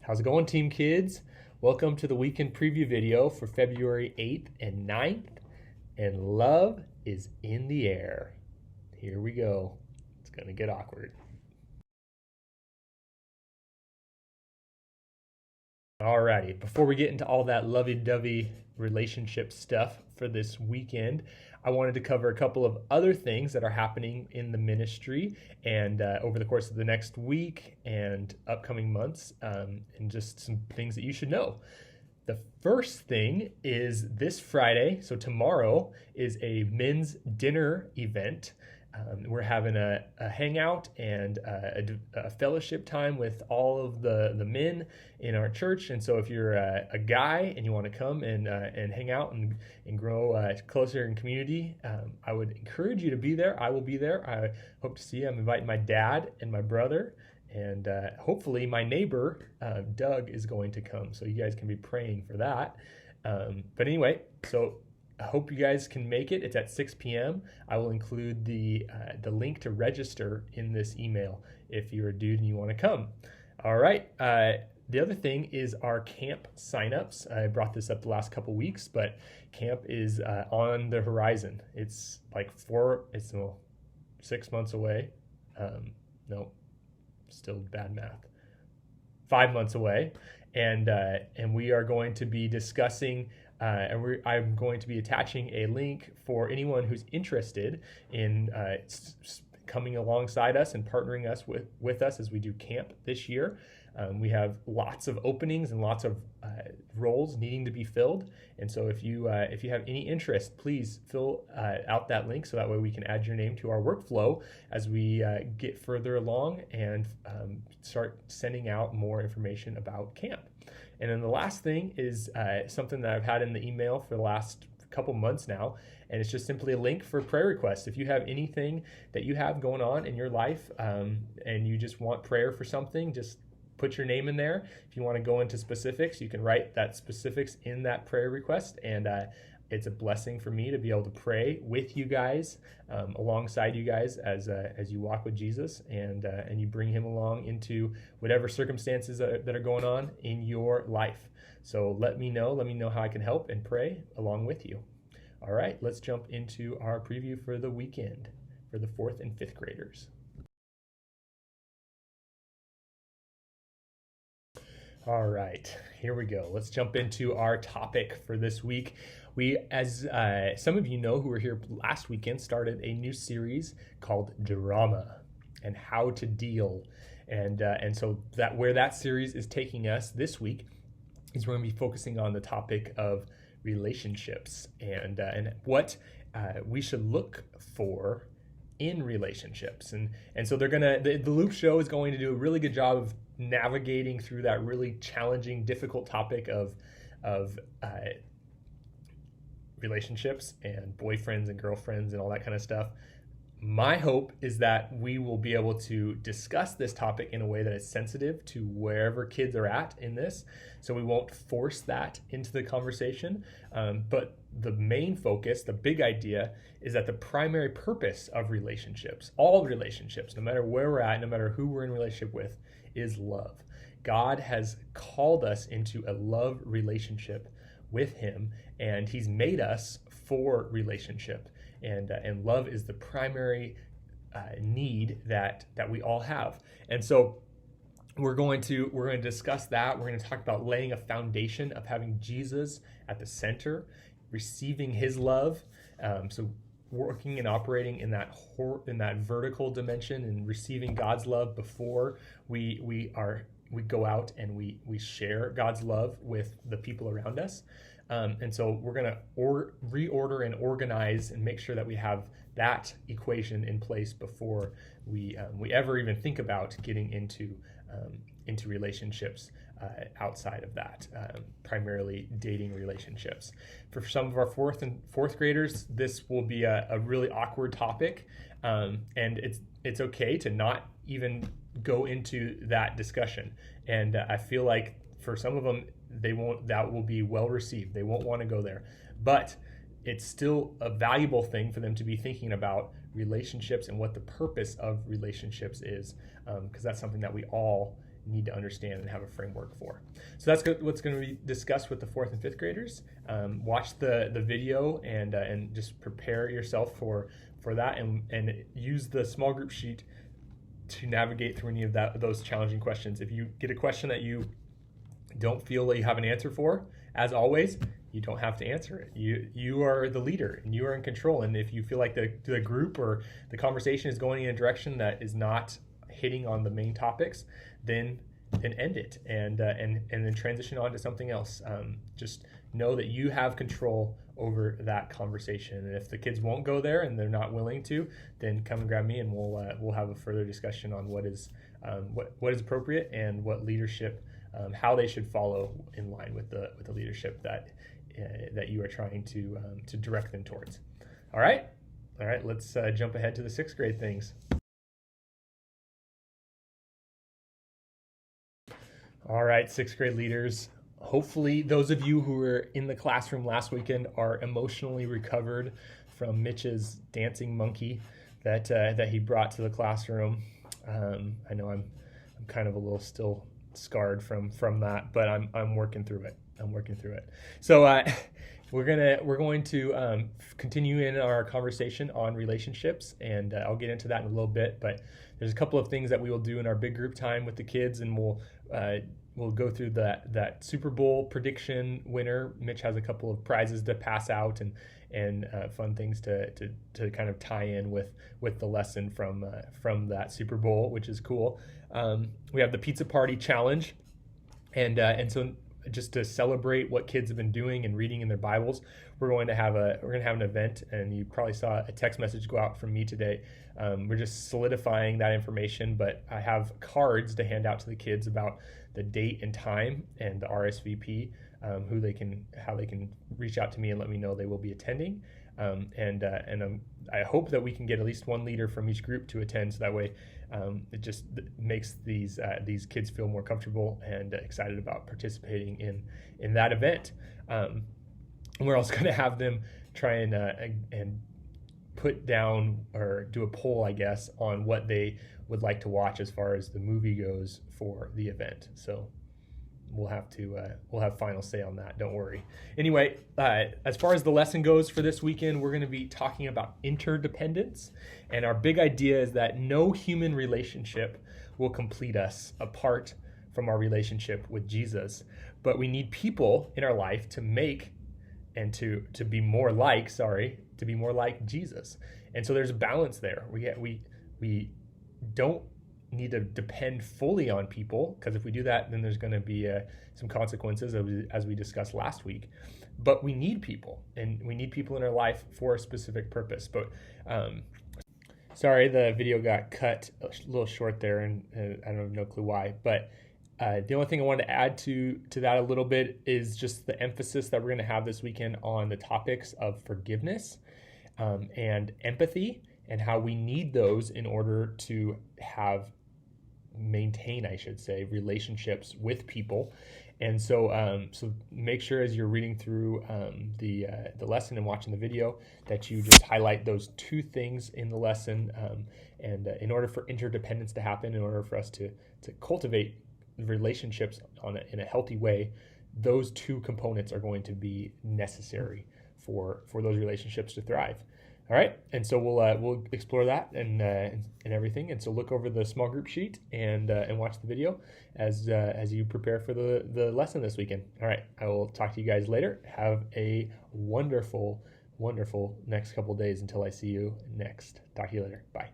How's it going, Team Kids? Welcome to the weekend preview video for February 8th and 9th. And love is in the air. Here we go. It's going to get awkward. Alrighty, before we get into all that lovey-dovey relationship stuff for this weekend, I wanted to cover a couple of other things that are happening in the ministry and over the course of the next week and upcoming months, and just some things that you should know. The first thing is this Friday, so tomorrow is a men's dinner event. We're having a hangout and a fellowship time with all of the men in our church. And so if you're a guy and you want to come and hang out and grow closer in community, I would encourage you to be there. I will be there. I hope to see you. I'm inviting my dad and my brother. And hopefully my neighbor, Doug, is going to come. So you guys can be praying for that. But anyway, so I hope you guys can make it. It's at 6 p.m. I will include the link to register in this email if you're a dude and you want to come. All right. The other thing is our camp signups. I brought this up the last couple weeks, but camp is on the horizon. It's like 6 months away. No, still bad math. 5 months away, and we are going to be discussing. I'm going to be attaching a link for anyone who's interested in coming alongside us and partnering us with us as we do camp this year. We have lots of openings and lots of roles needing to be filled, and so if you have any interest, please fill out that link so that way we can add your name to our workflow as we get further along and start sending out more information about camp. And then the last thing is something that I've had in the email for the last couple months now, and it's just simply a link for prayer requests. If you have anything that you have going on in your life and you just want prayer for something, just put your name in there. If you want to go into specifics, you can write that specifics in that prayer request, and it's a blessing for me to be able to pray with you guys, alongside you guys as you walk with Jesus and you bring him along into whatever circumstances that are going on in your life. So let me know how I can help and pray along with you. All right, let's jump into our preview for the weekend for the 4th and 5th graders. All right, here we go. Let's jump into our topic for this week. We, as some of you know who were here last weekend, started a new series called Drama and How to Deal. And so that where that series is taking us this week is we're going to be focusing on the topic of relationships and what we should look for in relationships. And so the Loop Show is going to do a really good job of navigating through that really challenging, difficult topic of relationships and boyfriends and girlfriends and all that kind of stuff. My hope is that we will be able to discuss this topic in a way that is sensitive to wherever kids are at in this, so we won't force that into the conversation. But the main focus, the big idea, is that the primary purpose of relationships, all relationships, no matter where we're at, no matter who we're in relationship with, is love. God has called us into a love relationship with him, and he's made us for relationship. And love is the primary need that we all have. And so we're going to discuss that. We're going to talk about laying a foundation of having Jesus at the center, receiving his love. So working and operating in that vertical dimension and receiving God's love before we go out and we share God's love with the people around us. And so we're going to reorder and organize and make sure that we have that equation in place before we ever even think about getting into relationships outside of that, primarily dating relationships. For some of our fourth graders, this will be a really awkward topic, and it's okay to not even go into that discussion. And I feel like for some of them, that will be well received. They won't want to go there, but it's still a valuable thing for them to be thinking about relationships and what the purpose of relationships is, because that's something that we all need to understand and have a framework for. So that's what's going to be discussed with the 4th and 5th graders. Watch the video and just prepare yourself for that, and use the small group sheet to navigate through any of those challenging questions. If you get a question that you don't feel that you have an answer for, as always, you don't have to answer it. You are the leader and you are in control. And if you feel like the group or the conversation is going in a direction that is not hitting on the main topics, then end it and then transition on to something else. Just know that you have control over that conversation. And if the kids won't go there and they're not willing to, then come and grab me and we'll have a further discussion on what is appropriate and what leadership, how they should follow in line with the leadership that you are trying to direct them towards. All right, let's jump ahead to the 6th grade things. All right, 6th grade leaders. Hopefully those of you who were in the classroom last weekend are emotionally recovered from Mitch's dancing monkey that he brought to the classroom. I know I'm kind of a little still scarred from that, but I'm working through it. So we're going to continue in our conversation on relationships, and I'll get into that in a little bit. But there's a couple of things that we will do in our big group time with the kids, and we'll go through that Super Bowl prediction winner. Mitch has a couple of prizes to pass out and fun things to kind of tie in with the lesson from that Super Bowl, which is cool. We have the pizza party challenge, and so just to celebrate what kids have been doing and reading in their Bibles, we're going to have an event, and you probably saw a text message go out from me today. We're just solidifying that information, but I have cards to hand out to the kids about the date and time and the RSVP, how they can reach out to me and let me know they will be attending. I hope that we can get at least one leader from each group to attend, so that way it just makes these kids feel more comfortable and excited about participating in that event. We're also going to have them try and put down or do a poll, I guess, on what they would like to watch as far as the movie goes for the event. So we'll have final say on that. Don't worry. Anyway, as far as the lesson goes for this weekend, we're going to be talking about interdependence. And our big idea is that no human relationship will complete us apart from our relationship with Jesus. But we need people in our life to make and to be more like Jesus. And so there's a balance there. We don't need to depend fully on people, because if we do that, then there's going to be some consequences, as we discussed last week. But we need people, and we need people in our life for a specific purpose. But sorry, the video got cut a little short there, and I have no clue why. But the only thing I wanted to add to that a little bit is just the emphasis that we're going to have this weekend on the topics of forgiveness and empathy, and how we need those in order to maintain, I should say, relationships with people. And so so make sure as you're reading through the lesson and watching the video that you just highlight those two things in the lesson. And in order for interdependence to happen, in order for us to cultivate relationships in a healthy way, those two components are going to be necessary for those relationships to thrive. All right, and so we'll explore that and everything. And so look over the small group sheet and watch the video as you prepare for the lesson this weekend. All right, I will talk to you guys later. Have a wonderful, wonderful next couple days until I see you next. Talk to you later. Bye.